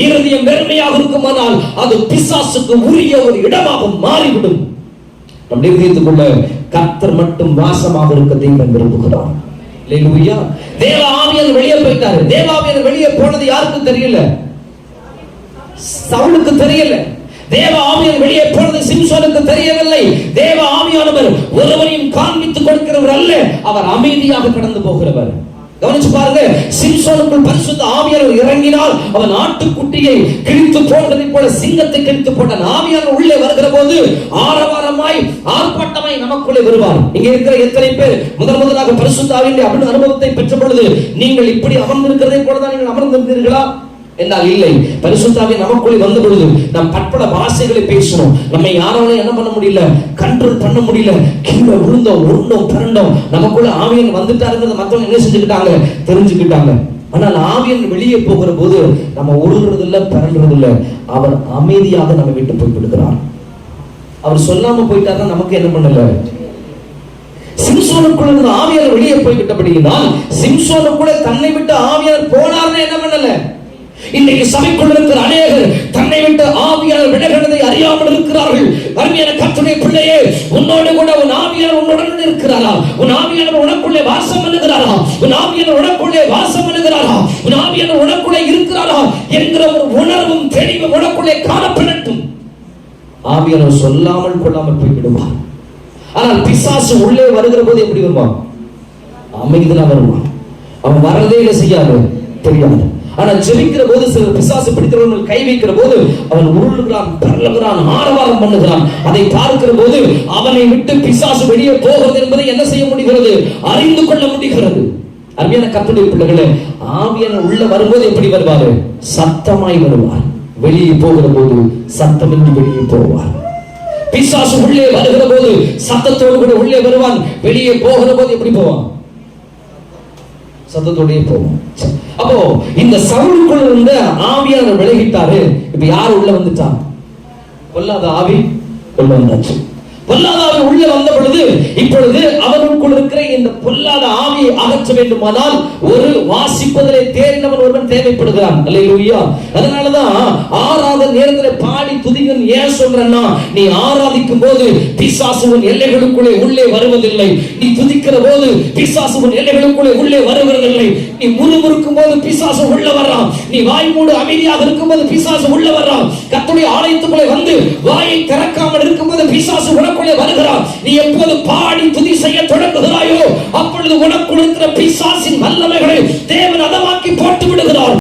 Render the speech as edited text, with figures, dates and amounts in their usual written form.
இருதயம் வெறுமையாக இருக்குமானால் அது பிசாசுக்கு உரிய ஒரு இடமாக மாறிவிடும். நம்முடைய இதயத்துக்குள்ள கர்த்தர் மட்டும் வாசமாக இருக்க தேவன் விரும்புகிறார். அல்லேலூயா. தேவ ஆவியானவர் வெளியே போயிட்டாரு. தேவ ஆவியானவர் வெளியே போனது யாருக்கும் தெரியல, சவுலுக்கு தெரியல. தேவ ஆவியானவர் வெளியே போனது சிம்சோனுக்கு தெரியவில்லை. தேவ ஆவியானவர் ஒருவரையும் காண்பித்துக் கொடுக்கிறவர் அல்ல, அவர் அமைதியாக கடந்து போகிறவர். கவனிச்சு பாருங்க, சிம்சோனுக்குள் பரிசுத்த ஆவியானவர் இறங்கினால் அவன் ஆட்டுக்குட்டியை கிழித்து போடுவதை போல சிங்கத்தை கிழித்து போட்டான். ஆவியானவர் உள்ளே வருகிற போது ஆரவாரமாய் ஆர்ப்பாட்டமாய் நமக்குள்ளே வருவார். இங்க இருக்கிற எத்தனை பேர் முதலாக பரிசுத்த ஆவியானவருடைய அனுபவத்தை பெற்ற பொழுது நீங்கள் இப்படி அமர்ந்திருக்கிறதை போலதான் நீங்கள் அமர்ந்திருந்தீர்களா என்றால் இல்லை. பரிசுத்த ஆவியானவர் நமக்குள்ளே வந்த பொழுது நாம் பற்பல பாஷைகளை பேசணும். நம்ம யாராலும் என்ன பண்ண முடியல, கண்ட்ரோல் பண்ண முடியல. கீழே விழுந்தோம், உருண்டோம், பிறண்டோம். நமக்குள்ள ஆவியானவர் வந்துட்டாருங்கிறத மற்றவங்க என்ன செஞ்சுக்கிட்டாங்க, தெரிஞ்சுக்கிட்டாங்க. ஆனால் ஆவியானவர் வெளியே போகிற போது நம்ம உருள்றது இல்ல, பிறன்றது இல்ல. அவர் அமைதியாக நம்ம விட்டு போய்விடுகிறார். அவர் சொல்லாம போயிட்டாருன்னா நமக்கு என்ன பண்ணல. சிம்சோனுக்குள்ள இருந்த ஆவியானவர் வெளியே போய்விட்டபடியினால் சிம்சோனுக்குள்ள தன்னை விட்டு ஆவியானவர் போனார்னு என்ன பண்ணல. இன்னைக்கு சபைக்குள் இருக்கிற அநேகர் தன்னை விட்டு ஆவியானவர் விலகினதை அறியாமல் இருக்கிறார்கள். அருமையான கர்த்தருடைய பிள்ளையே, உன்னோடு கூட உன் ஆவியானவர் உன்னுடன் இருக்கிறாரா? உன் ஆவியானவர் உனக்குள்ளே வாசம் பண்ணுகிறாரா? உன் ஆவியானவர் உனக்குள்ளே வாசம் பண்ணுகிறாரா? உன் ஆவியானவர் உனக்குள்ளே இருக்கிறாரா என்கிற ஒரு உணர்வும் தெளிவும் உனக்குள்ளே காணப்படட்டும். ஆவியானவர் சொல்லாமல் கொள்ளாமல் போய் விடுவார். ஆனால் பிசாசு உள்ளே வருகிற போது எப்படி வருவான்? அமைதியா வருவான். அவன் வரதே இல்லை, செய்யாது, தெரியாது. ஆனா ஜெபிக்கிற போது சில பிசாசு பிடித்தவர்கள் கை வைக்கிற போது அவன் உருளுகிறான், பரலுகிறான், ஆரவாரம் பண்ணுகிறான். அதை பார்க்கிற போது அவனை விட்டு பிசாசு வெளியே போகிறது என்பதை என்ன செய்ய முடிகிறது, அறிந்து கொள்ள முடிகிறது. அருமையான கர்த்தருடைய பிள்ளைகளே, ஆவியானவர் உள்ள வரும்போது எப்படி வருவாரு? சத்தமாய் வருவார். வெளியே போகிற போது சத்தமின்றி வெளியே போவார். பிசாசு உள்ளே வருகிற போது சத்தத்தோடு கூட உள்ளே வருவான். வெளியே போகிற போது எப்படி போவான்? சத்தத்தோடே போவோம். அப்போ இந்த சவுலுக்குள்ள இருந்த ஆவியானவர் விலகிட்டாரு. இப்ப யார் உள்ள வந்துட்டான்? பொல்லாத ஆவி உள்ள வந்தாச்சு. பொல்லாத ஆவி உள்ள வந்த பொழுது இப்பொழுது அவனுக்குள் இருக்கிற இந்த பொல்லாத ஆவியை அகற்ற வேண்டுமானால் ஒரு வாசிப்பதிலே தேறினவன் ஒருவன் தேவைப்படுகிறான். அல்லேலூயா. அதனாலதான் ஆராதனை நேரத்தில் பாடி துதிகன் ஏன் சொல்றேன்னா, நீ ஆராதிக்கும் போது பிசாசு உன் எல்லைகளுக்குள்ளே உள்ளே வருவதில்லை. நீ துதிக்கிற போது பிசாசு உன் எல்லைகளுக்குள்ளே உள்ளே வருவதில்லை. நீ முறுமுறுக்கும் போது பிசாசு உள்ள வர்றான். நீ வாய் மூடு அமைதியாக இருக்கும் போது பிசாசு உள்ள வர்றான். கர்த்தருடைய ஆலயத்துக்குள்ளே வந்து வாயை திறக்காமல் இருக்கும் போது பிசாசு உனக்குள்ளே வருகிறான். நீ எப்போது பாடி துதி செய்ய தொடங்குகிறாயோ அப்பொழுது உனக்குள் இருக்கிற பிசாசின் வல்லமைகளை தேவன் அதமாக்கி போட்டு விடுகிறார்.